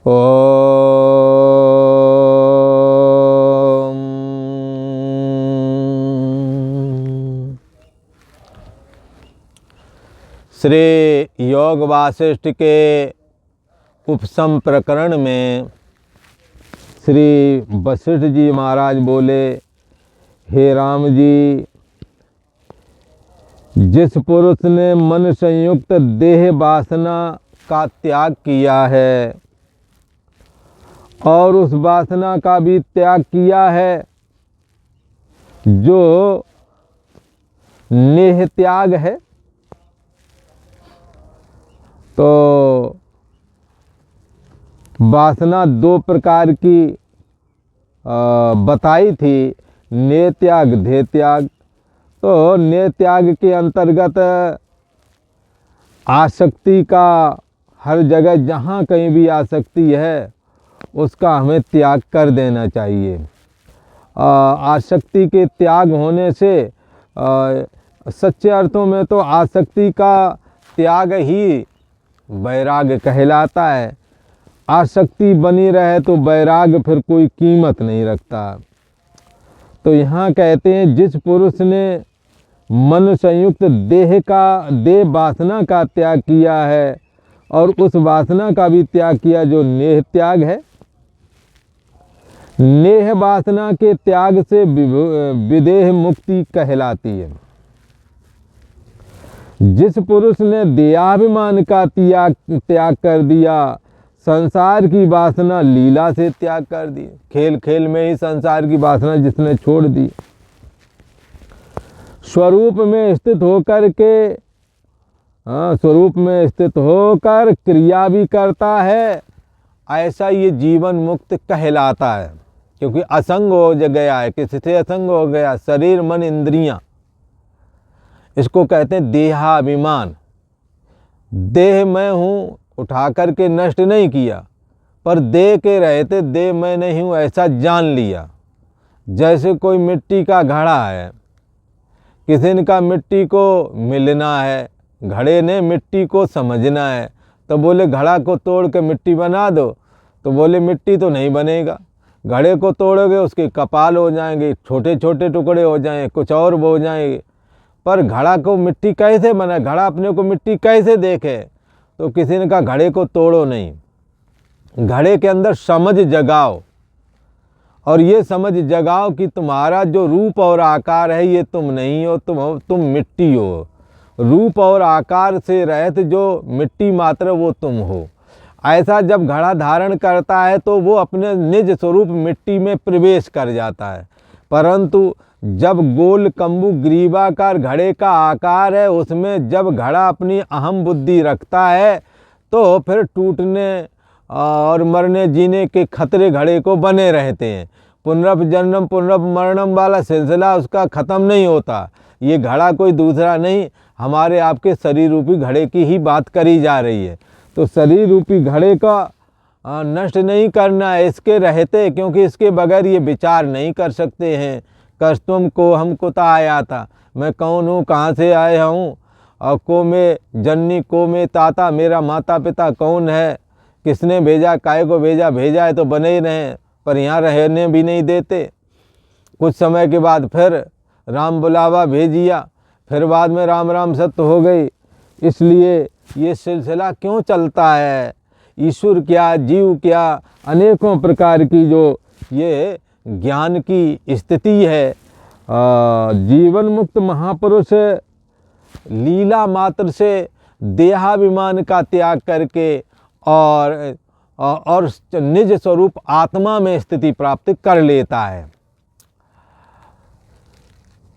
ओम। श्री योग वासिष्ठ के उपसम प्रकरण में श्री वशिष्ठ जी महाराज बोले, हे राम जी, जिस पुरुष ने मन संयुक्त देह वासना का त्याग किया है और उस वासना का भी त्याग किया है जो नेह त्याग है, तो वासना दो प्रकार की बताई थी, नेह त्याग, देह त्याग। तो नेह त्याग के अंतर्गत आसक्ति का, हर जगह जहाँ कहीं भी आसक्ति है उसका हमें त्याग कर देना चाहिए। आसक्ति के त्याग होने से सच्चे अर्थों में तो आसक्ति का त्याग ही वैराग्य कहलाता है। आसक्ति बनी रहे तो वैराग्य फिर कोई कीमत नहीं रखता। तो यहाँ कहते हैं, जिस पुरुष ने मन संयुक्त देह वासना का त्याग किया है और उस वासना का भी त्याग किया जो नेह त्याग है। नेह वासना के त्याग से विदेह मुक्ति कहलाती है। जिस पुरुष ने देहाभिमान का त्याग कर दिया, संसार की वासना लीला से त्याग कर दी, खेल खेल में ही संसार की वासना जिसने छोड़ दी, स्वरूप में स्थित होकर के, स्वरूप में स्थित होकर क्रिया भी करता है, ऐसा ये जीवन मुक्त कहलाता है। क्योंकि असंग हो गया है, किसी से असंग हो गया, शरीर मन इंद्रियां, इसको कहते हैं देहाभिमान। देह मैं हूँ उठा करके नष्ट नहीं किया, पर देह के रहते देह मैं नहीं हूँ ऐसा जान लिया। जैसे कोई मिट्टी का घड़ा है, किसी का मिट्टी को मिलना है, घड़े ने मिट्टी को समझना है, तो बोले घड़ा को तोड़ के मिट्टी बना दो, तो बोले मिट्टी तो नहीं बनेगा। घड़े को तोड़ोगे उसके कपाल हो जाएंगे, छोटे छोटे टुकड़े हो जाएंगे, कुछ और हो जाएंगे। पर घड़ा को मिट्टी कैसे बना, घड़ा अपने को मिट्टी कैसे देखे? तो किसी ने कहा घड़े को तोड़ो नहीं, घड़े के अंदर समझ जगाओ, और ये समझ जगाओ कि तुम्हारा जो रूप और आकार है ये तुम नहीं हो, तुम मिट्टी हो। रूप और आकार से रहित जो मिट्टी मात्र वो तुम हो। ऐसा जब घड़ा धारण करता है तो वो अपने निज स्वरूप मिट्टी में प्रवेश कर जाता है। परंतु जब गोल कम्बू ग्रीवाकार घड़े का आकार है, उसमें जब घड़ा अपनी अहम बुद्धि रखता है तो फिर टूटने और मरने जीने के खतरे घड़े को बने रहते हैं। पुनर्जन्म पुनर्मरणम वाला सिलसिला उसका ख़त्म नहीं होता। ये घड़ा कोई दूसरा नहीं, हमारे आपके शरीर रूपी घड़े की ही बात करी जा रही है। तो शरीर रूपी घड़े का नष्ट नहीं करना है इसके रहते, क्योंकि इसके बगैर ये विचार नहीं कर सकते हैं। कस्तुम को हमको ता आया था, मैं कौन हूँ, कहाँ से आया हूँ, और को में जननी को में ताता, मेरा माता पिता कौन है, किसने भेजा, काय को भेजा, भेजा है तो बने ही रहें, पर यहाँ रहने भी नहीं देते। कुछ समय के बाद फिर राम बुलावा भेजिया, फिर बाद में राम राम सत्य हो गई। इसलिए ये सिलसिला क्यों चलता है? ईश्वर क्या, जीव क्या, अनेकों प्रकार की जो ये ज्ञान की स्थिति है। जीवन मुक्त महापुरुष लीला मात्र से देहाभिमान का त्याग करके और निज स्वरूप आत्मा में स्थिति प्राप्त कर लेता है।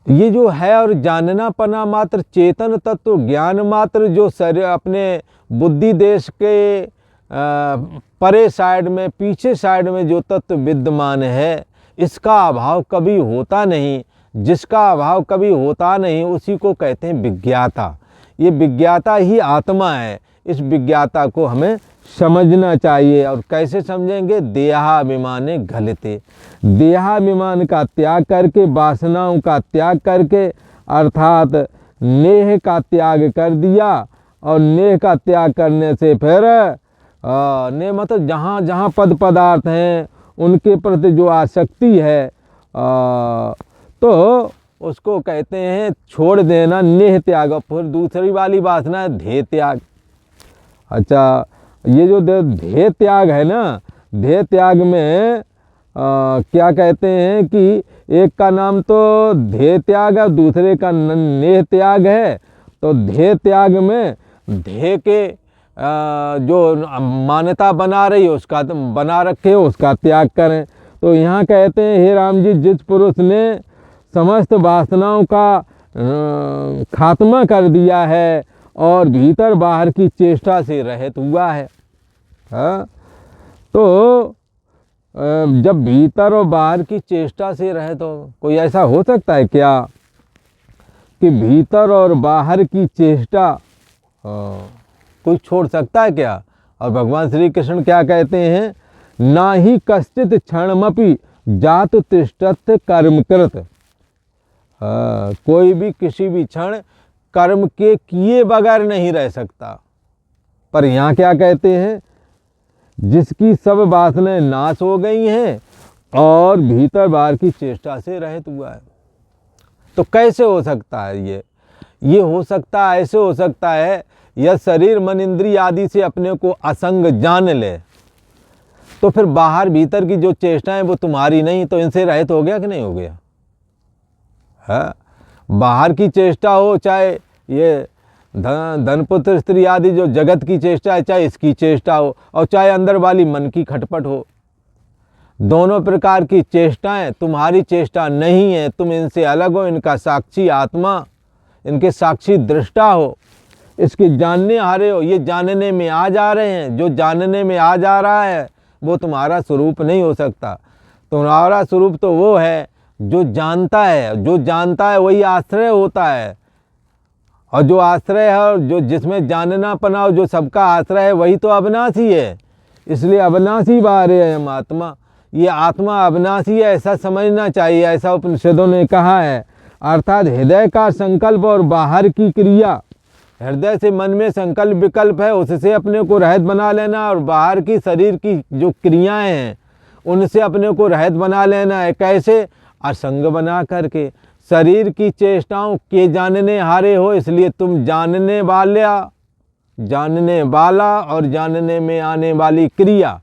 ये जो है और जानना पना मात्र चेतन तत्व ज्ञान मात्र जो शरीर अपने बुद्धि देश के परे साइड में, पीछे साइड में जो तत्व विद्यमान है, इसका अभाव कभी होता नहीं। जिसका अभाव कभी होता नहीं उसी को कहते हैं विज्ञाता। ये विज्ञाता ही आत्मा है। इस विज्ञाता को हमें समझना चाहिए। और कैसे समझेंगे? देहाभिमाने घलते, देहाभिमान का त्याग करके, वासनाओं का त्याग करके, अर्थात नेह का त्याग कर दिया। और नेह का त्याग करने से फिर ने मतलब जहाँ जहाँ पद पदार्थ हैं उनके प्रति जो आसक्ति है तो उसको कहते हैं छोड़ देना, नेह त्याग। फिर दूसरी वाली वासना है ध्येय त्याग। अच्छा, ये जो ध्येय त्याग है ना, ध्येय त्याग में क्या कहते हैं कि एक का नाम तो ध्येय त्याग है, दूसरे का नेह त्याग है। तो ध्येय त्याग में ध्येय के जो मान्यता बना रही है उसका बना रखे उसका त्याग करें। तो यहाँ कहते हैं हे राम जी, जिस पुरुष ने समस्त वासनाओं का खात्मा कर दिया है और भीतर बाहर की चेष्टा से रहित हुआ है। हाँ, तो जब भीतर और बाहर की चेष्टा से रहित हो, कोई ऐसा हो सकता है क्या कि भीतर और बाहर की चेष्टा कोई छोड़ सकता है क्या? और भगवान श्री कृष्ण क्या कहते हैं, ना ही कश्चित क्षणमपि जात तिष्ठत कर्मकृत। कोई भी किसी भी क्षण कर्म के किए बगैर नहीं रह सकता। पर यहाँ क्या कहते हैं, जिसकी सब वासनाएं नाश हो गई हैं और भीतर बाहर की चेष्टा से रहित हुआ है। तो कैसे हो सकता है ये हो सकता है, ऐसे हो सकता है यह शरीर मन इंद्रिय आदि से अपने को असंग जान ले, तो फिर बाहर भीतर की जो चेष्टाएं वो तुम्हारी नहीं, तो इनसे रहित हो गया कि नहीं हो गया? है, बाहर की चेष्टा हो, चाहे ये धन पुत्र स्त्री आदि जो जगत की चेष्टा है, चाहे इसकी चेष्टा हो, और चाहे अंदर वाली मन की खटपट हो, दोनों प्रकार की चेष्टाएं तुम्हारी चेष्टा नहीं है। तुम इनसे अलग हो, इनका साक्षी आत्मा, इनके साक्षी दृष्टा हो, इसके जानने हारे हो। ये जानने में आ जा रहे हैं, जो जानने में आ जा रहा है वो तुम्हारा स्वरूप नहीं हो सकता। तुम्हारा स्वरूप तो वो है जो जानता है, जो जानता है वही आश्रय होता है, और जो आश्रय है और जो जिसमें जानना पना हो, जो सबका आश्रय है, वही तो अविनाशी है। इसलिए अविनाशी बाहर है हम आत्मा, ये आत्मा अविनाशी है, ऐसा समझना चाहिए, ऐसा उपनिषदों ने कहा है। अर्थात हृदय का संकल्प और बाहर की क्रिया, हृदय से मन में संकल्प विकल्प है, उससे अपने को रहित बना लेना, और बाहर की शरीर की जो क्रियाएं हैं उनसे अपने को रहित बना लेना है। कैसे? असंग बना करके। शरीर की चेष्टाओं के जानने हारे हो, इसलिए तुम जानने वाला और जानने में आने वाली क्रिया,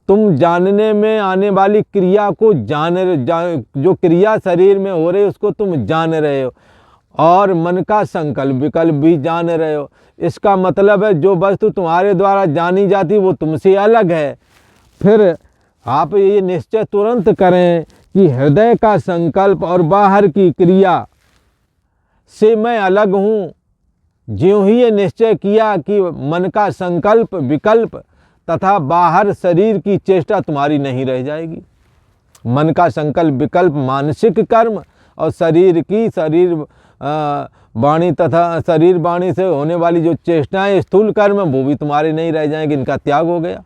तुम जानने में आने वाली क्रिया को जो क्रिया शरीर में हो रही है उसको तुम जान रहे हो, और मन का संकल्प विकल्प भी जान रहे हो। इसका मतलब है जो वस्तु तुम्हारे द्वारा जानी जाती वो तुमसे अलग है। फिर आप ये निश्चय तुरंत करें कि हृदय का संकल्प और बाहर की क्रिया से मैं अलग हूँ। ज्यों ही ये निश्चय किया कि मन का संकल्प विकल्प तथा बाहर शरीर की चेष्टा तुम्हारी नहीं रह जाएगी। मन का संकल्प विकल्प मानसिक कर्म, और शरीर वाणी तथा शरीर वाणी से होने वाली जो चेष्टाएं स्थूल कर्म वो भी तुम्हारे नहीं रह जाएंगे, इनका त्याग हो गया।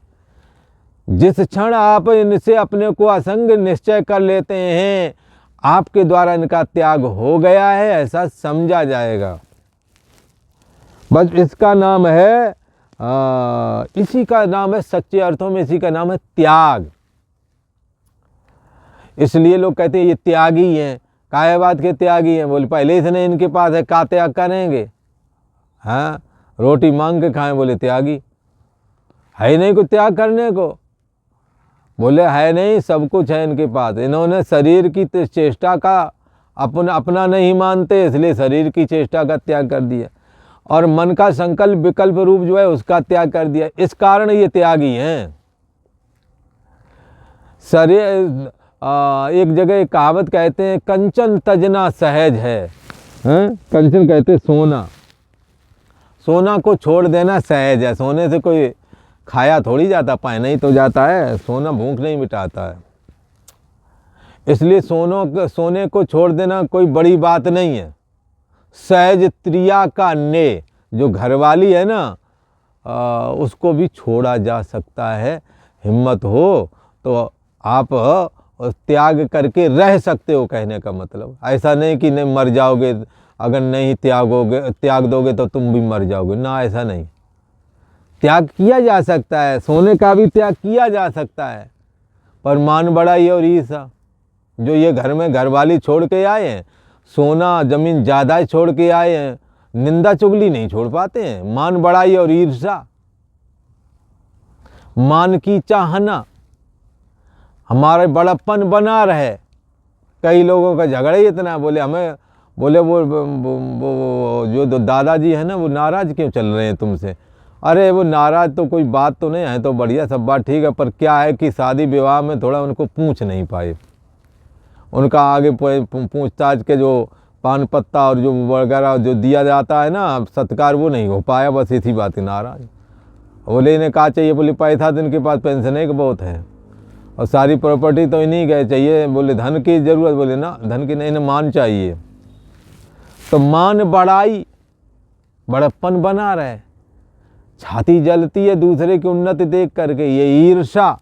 जिस क्षण आप इनसे अपने को असंग निश्चय कर लेते हैं, आपके द्वारा इनका त्याग हो गया है, ऐसा समझा जाएगा। बस इसका नाम है इसी का नाम है, सच्चे अर्थों में इसी का नाम है त्याग। इसलिए लोग कहते हैं ये त्यागी हैं। काहे बात के त्यागी हैं? बोले पहले इसने इनके पास है, का त्याग करेंगे? हाँ, रोटी मांग के खाएं, बोले त्यागी है नहीं कुछ त्याग करने को। बोले है नहीं, सब कुछ है इनके पास। इन्होंने शरीर की चेष्टा का अपना नहीं मानते, इसलिए शरीर की चेष्टा का त्याग कर दिया, और मन का संकल्प विकल्प रूप जो है उसका त्याग कर दिया। इस कारण ये त्यागी हैं। शरीर एक जगह एक कहावत कहते हैं, कंचन तजना सहज है। कंचन कहते सोना, सोना को छोड़ देना सहज है। सोने से कोई खाया थोड़ी जाता, पहना ही तो जाता है। सोना भूख नहीं मिटाता है, इसलिए सोने को छोड़ देना कोई बड़ी बात नहीं है। सहज त्रिया का ने, जो घरवाली है ना, उसको भी छोड़ा जा सकता है। हिम्मत हो तो आप त्याग करके रह सकते हो, कहने का मतलब ऐसा नहीं कि नहीं मर जाओगे, अगर नहीं त्याग दोगे तो तुम भी मर जाओगे ना, ऐसा नहीं। त्याग किया जा सकता है, सोने का भी त्याग किया जा सकता है, पर मान बढ़ाई और ईर्ष्या, जो ये घर में घरवाली छोड़ के आए हैं, सोना जमीन जायदाद छोड़ के आए हैं, निंदा चुगली नहीं छोड़ पाते हैं। मान बढ़ाई और ईर्ष्या, मान की चाहना, हमारे बड़प्पन बना रहे। कई लोगों का झगड़ा ही इतना, बोले हमें, बोले वो जो दादाजी है ना, वो नाराज़ क्यों चल रहे हैं तुमसे। अरे वो नाराज़ तो कोई बात तो नहीं है, तो बढ़िया सब बात ठीक है, पर क्या है कि शादी विवाह में थोड़ा उनको पूछ नहीं पाए, उनका आगे पूछताछ के जो पान पत्ता और जो वगैरह जो दिया जाता है ना सत्कार, वो नहीं हो पाया, बस इसी बात की नाराज़। बोले इन्हें कहा चाहिए, बोले पैसा तो इनके पास पेंशन एक बहुत है और सारी प्रॉपर्टी तो इन्हीं गए चाहिए। बोले धन की ज़रूरत, बोले ना धन की नहीं, इन्हें मान चाहिए। तो मान बढ़ाई, बड़प्पन बना रहे, छाती जलती है दूसरे की उन्नति देख करके, ये ईर्ष्या।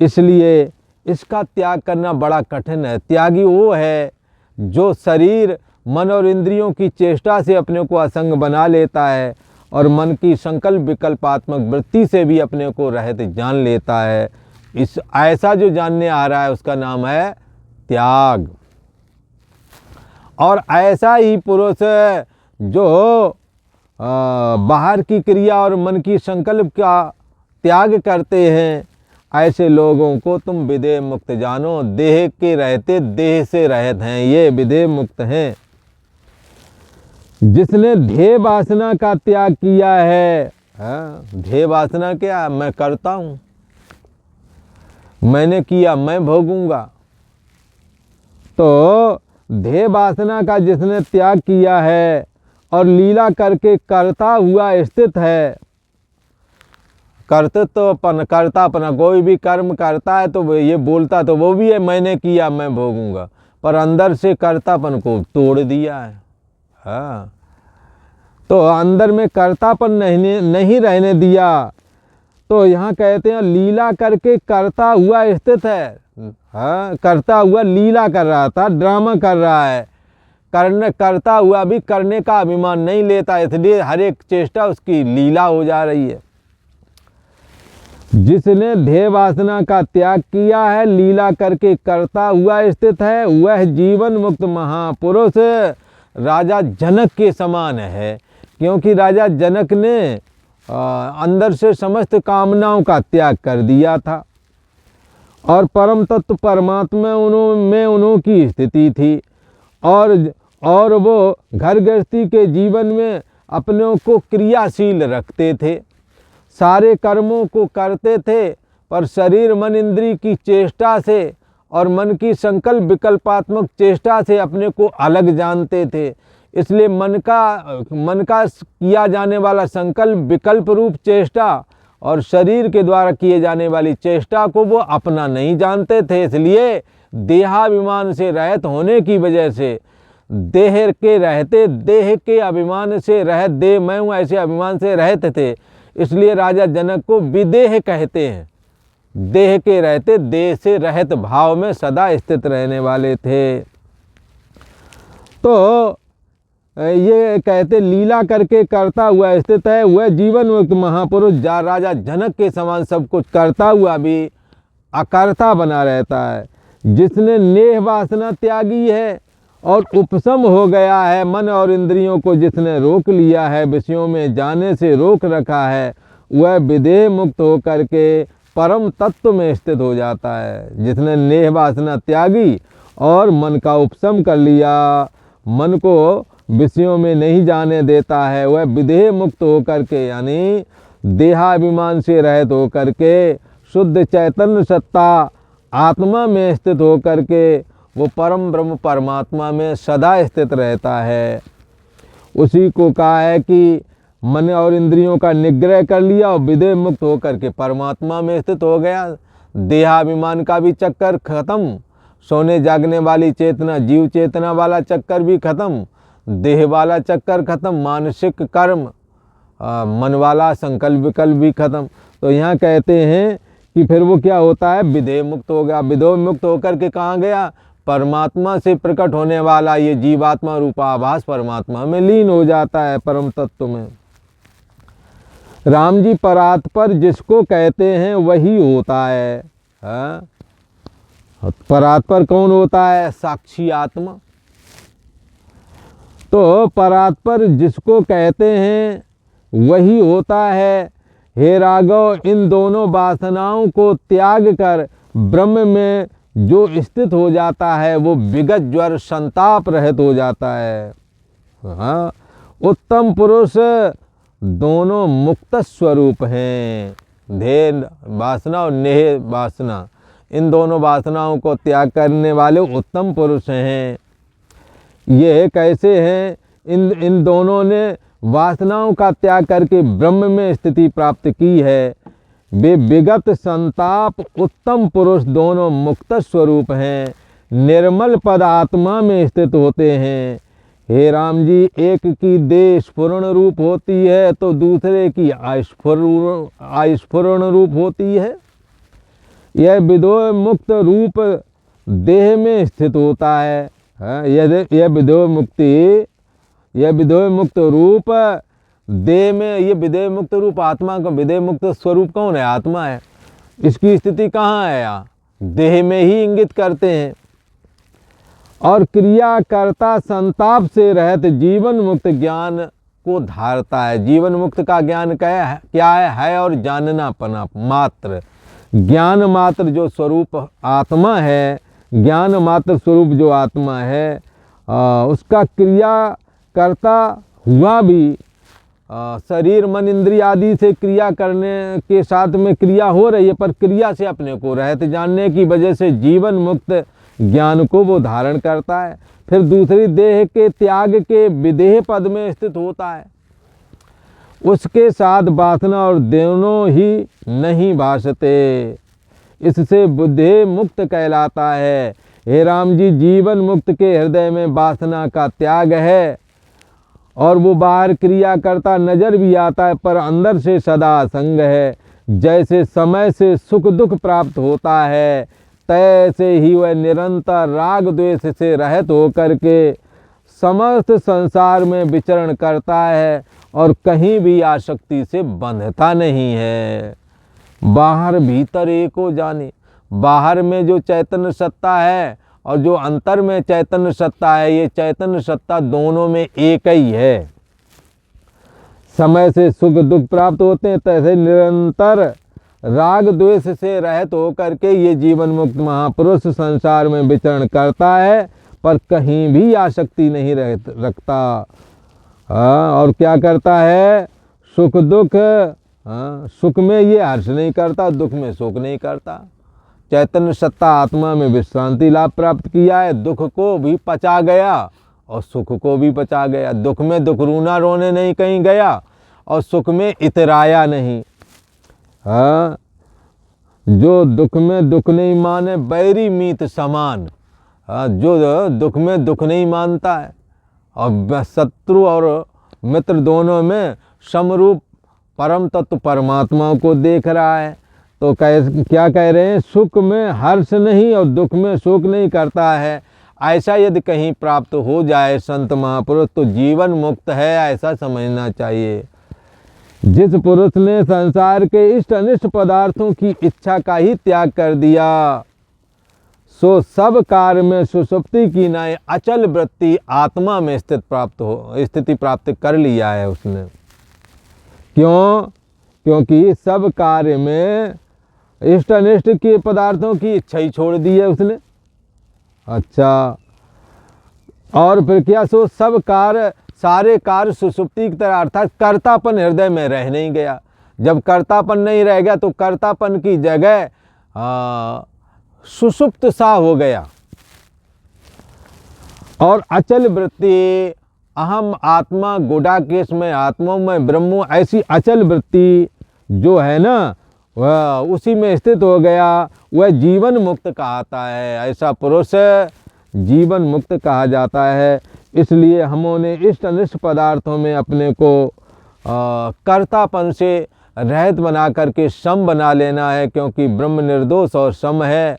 इसलिए इसका त्याग करना बड़ा कठिन है। त्यागी वो है जो शरीर, मन और इंद्रियों की चेष्टा से अपने को असंग बना लेता है और मन की संकल्प विकल्पात्मक वृत्ति से भी अपने को रहित जान लेता है। इस ऐसा जो जानने आ रहा है उसका नाम है त्याग। और ऐसा ही पुरुष जो बाहर की क्रिया और मन की संकल्प का त्याग करते हैं, ऐसे लोगों को तुम विदेह मुक्त जानो। देह के रहते देह से रहित हैं, ये विदेह मुक्त हैं। जिसने ध्येय वासना का त्याग किया है, ध्येय वासना क्या, मैं करता हूँ, मैंने किया, मैं भोगूंगा। तो ध्येय वासना का जिसने त्याग किया है और लीला करके करता हुआ स्थित है, कर्तृत्वपन, करतापना, कोई भी कर्म करता है तो ये बोलता तो वो भी है मैंने किया, मैं भोगूंगा, पर अंदर से कर्तापन को तोड़ दिया है। हाँ, तो अंदर में कर्तापन नहीं रहने दिया। तो यहाँ कहते हैं लीला करके करता हुआ स्थित है। हाँ, करता हुआ लीला कर रहा था, ड्रामा कर रहा है, करता हुआ भी करने का अभिमान नहीं लेता, इसलिए हर एक चेष्टा उसकी लीला हो जा रही है। जिसने ध्येय वासना का त्याग किया है, लीला करके करता हुआ स्थित है, वह जीवन मुक्त महापुरुष राजा जनक के समान है। क्योंकि राजा जनक ने अंदर से समस्त कामनाओं का त्याग कर दिया था और परम तत्व परमात्मा में उन्होंने स्थिति थी और वो घर गृहस्थी के जीवन में अपने को क्रियाशील रखते थे, सारे कर्मों को करते थे, पर शरीर मन इंद्री की चेष्टा से और मन की संकल्प विकल्पात्मक चेष्टा से अपने को अलग जानते थे। इसलिए मन का किया जाने वाला संकल्प विकल्प रूप चेष्टा और शरीर के द्वारा किए जाने वाली चेष्टा को वो अपना नहीं जानते थे। इसलिए देहाभिमान से रहित होने की वजह से, देह के रहते देह के अभिमान से रहित, देह मैं हूँ ऐसे अभिमान से रहित थे। इसलिए राजा जनक को विदेह कहते हैं। देह के रहते देह से रहित भाव में सदा स्थित रहने वाले थे। तो ये कहते लीला करके करता हुआ स्थित है, वह जीवन मुक्त महापुरुष राजा जनक के समान सब कुछ करता हुआ भी अकर्ता बना रहता है। जिसने नेह वासना त्यागी है और उपशम हो गया है, मन और इंद्रियों को जिसने रोक लिया है, विषयों में जाने से रोक रखा है, वह विदेह मुक्त होकर के परम तत्व में स्थित हो जाता है। जिसने नेह वासना त्यागी और मन का उपशम कर लिया, मन को विषयों में नहीं जाने देता है, वह विदेह मुक्त होकर के यानी देहाभिमान से रहित होकर के शुद्ध चैतन्य सत्ता आत्मा में स्थित होकर के वो परम ब्रह्म परमात्मा में सदा स्थित रहता है। उसी को कहा है कि मन और इंद्रियों का निग्रह कर लिया और विदेह मुक्त होकर के परमात्मा में स्थित हो गया। देहाभिमान का भी चक्कर खत्म, सोने जागने वाली चेतना, जीव चेतना वाला चक्कर भी खत्म, देह वाला चक्कर खत्म, मानसिक कर्म मन वाला संकल्प विकल्प भी खत्म। तो यहाँ कहते हैं कि फिर वो क्या होता है, विदेह मुक्त हो गया। विदेह मुक्त होकर के कहाँ गया, परमात्मा से प्रकट होने वाला ये जीवात्मा रूपाभास परमात्मा में लीन हो जाता है, परम तत्व में। राम जी परात्पर जिसको कहते हैं वही होता है। हाँ? परात्पर कौन होता है? साक्षी आत्मा। तो परात्पर जिसको कहते हैं वही होता है। हे राघव, इन दोनों वासनाओं को त्याग कर ब्रह्म में जो स्थित हो जाता है वो विगत ज्वर संताप रहित हो जाता है। हाँ, उत्तम पुरुष दोनों मुक्त स्वरूप हैं। ध्येय वासना और नेह वासना, इन दोनों वासनाओं को त्याग करने वाले उत्तम पुरुष हैं। ये कैसे हैं? इन दोनों ने वासनाओं का त्याग करके ब्रह्म में स्थिति प्राप्त की है। वे विगत संताप उत्तम पुरुष दोनों मुक्त स्वरूप हैं, निर्मल पद आत्मा में स्थित होते हैं। हे राम जी, एक की देह स्फुरण रूप होती है तो दूसरे की आस्फुरण रूप होती है। यह विदोह मुक्त रूप देह में स्थित होता है। यह विदोह मुक्त रूप देह में, ये विदेह मुक्त रूप आत्मा का विदेह मुक्त स्वरूप कौन है? आत्मा है। इसकी स्थिति कहाँ है? यहाँ देह में ही इंगित करते हैं। और क्रिया कर्ता संताप से रहित जीवन मुक्त ज्ञान को धारता है। जीवन मुक्त का ज्ञान क्या है? और जानना पना मात्र, ज्ञान मात्र जो स्वरूप आत्मा है, ज्ञान मात्र स्वरूप जो आत्मा है, उसका क्रिया कर्ता हुआ भी शरीर मन इंद्रिय आदि से क्रिया करने के साथ में क्रिया हो रही है, पर क्रिया से अपने को रहित जानने की वजह से जीवन मुक्त ज्ञान को वो धारण करता है। फिर दूसरी देह के त्याग के विदेह पद में स्थित होता है। उसके साथ वासना और दोनों ही नहीं भासते, इससे बुद्धि मुक्त कहलाता है। हे राम जी, जीवन मुक्त के हृदय में वासना का त्याग है और वो बाहर क्रिया करता नजर भी आता है, पर अंदर से सदा संग है। जैसे समय से सुख दुख प्राप्त होता है, तैसे ही वह निरंतर राग द्वेष से रहित होकर के समस्त संसार में विचरण करता है और कहीं भी आसक्ति से बंधता नहीं है। बाहर भीतर एक हो जाने, बाहर में जो चैतन्य सत्ता है और जो अंतर में चैतन्य सत्ता है, ये चैतन्य सत्ता दोनों में एक ही है। समय से सुख दुख प्राप्त होते हैं, तैसे निरंतर राग द्वेष से रहित होकर के ये जीवन मुक्त महापुरुष संसार में विचरण करता है, पर कहीं भी आसक्ति नहीं रखता। और क्या करता है? सुख दुख, सुख में ये हर्ष नहीं करता, दुख में शोक नहीं करता। चैतन्य सत्ता आत्मा में विश्रांति लाभ प्राप्त किया है, दुख को भी पचा गया और सुख को भी पचा गया। दुख में दुख रूना रोने नहीं कहीं गया और सुख में इतराया नहीं। जो दुख में दुख नहीं माने बैरी मीत समान। जो दुख में दुख नहीं मानता है और शत्रु और मित्र दोनों में समरूप परम तत्व परमात्मा को देख रहा है, तो क्या कह रहे हैं? सुख में हर्ष नहीं और दुख में शोक नहीं करता है। ऐसा यदि कहीं प्राप्त हो जाए संत महापुरुष तो जीवन मुक्त है, ऐसा समझना चाहिए। जिस पुरुष ने संसार के इष्ट अनिष्ट पदार्थों की इच्छा का ही त्याग कर दिया, सो सब कार्य में सुषुप्ति की नए अचल वृत्ति आत्मा में स्थिति प्राप्त कर लिया है उसने। क्यों? क्योंकि सब कार्य में इष्ट अनिष्ट के पदार्थों की इच्छा ही छोड़ दी है उसने। अच्छा, और फिर क्या? सो सब कार्य, सारे कार्य सुषुप्ति की तरह, अर्थात कर्तापन हृदय में रह नहीं गया। जब कर्तापन नहीं रह गया तो कर्तापन की जगह सुषुप्त सा हो गया। और अचल वृत्ति, अहम आत्मा गुडाकेश में आत्मा में ब्रह्मो, ऐसी अचल वृत्ति जो है ना, वह उसी में स्थित हो गया। वह जीवन मुक्त कहता है। ऐसा पुरुष जीवन मुक्त कहा जाता है। इसलिए हमने इष्ट अनिष्ट पदार्थों में अपने को कर्तापन से रहित बना करके सम बना लेना है, क्योंकि ब्रह्म निर्दोष और सम है।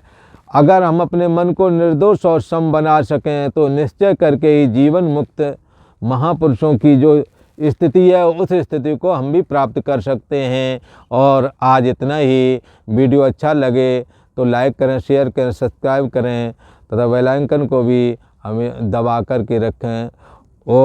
अगर हम अपने मन को निर्दोष और सम बना सकें तो निश्चय करके ही जीवन मुक्त महापुरुषों की जो स्थिति है उस स्थिति को हम भी प्राप्त कर सकते हैं। और आज इतना ही। वीडियो अच्छा लगे तो लाइक करें, शेयर करें, सब्सक्राइब करें तथा बेल आइकन को भी हमें दबा कर के रखें। ओ